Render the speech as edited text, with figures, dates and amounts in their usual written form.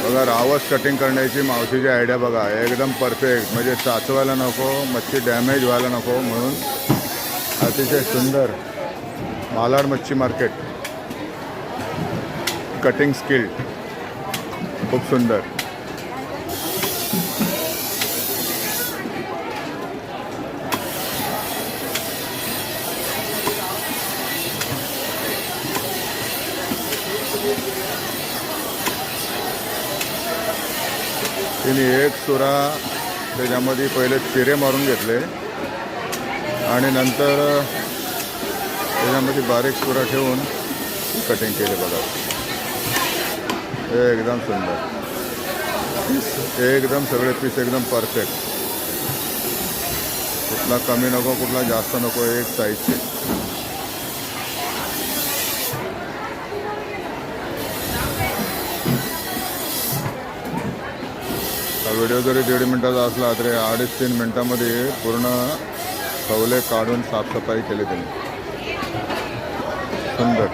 बघा रावस कटिंग करण्याची मावशीची आयडिया बघा, एकदम परफेक्ट, म्हणजे साचवायला नको, मच्छी डॅमेज व्हायला नको म्हणून अतिशय सुंदर. मालाड मच्छी मार्केट, कटिंग स्किल खूप सुंदर. तिने एक सुरा त्याच्यामध्ये पहिले चिरे मारून घेतले आणि नंतर त्याच्यामध्ये बारीक सुरा ठेवून कटिंग केले बघा. एकदम सुंदर, एकदम सगळे पीस एकदम परफेक्ट, कुठला कमी नको कुठला जास्त नको, एक साईजचे. व्हिडिओ जरी 1.5 मिनटाचा असला तरी 2.5-3 मिनटामध्ये पूर्ण खवले काढून साफसफाई केली त्यांनी. सुंदर.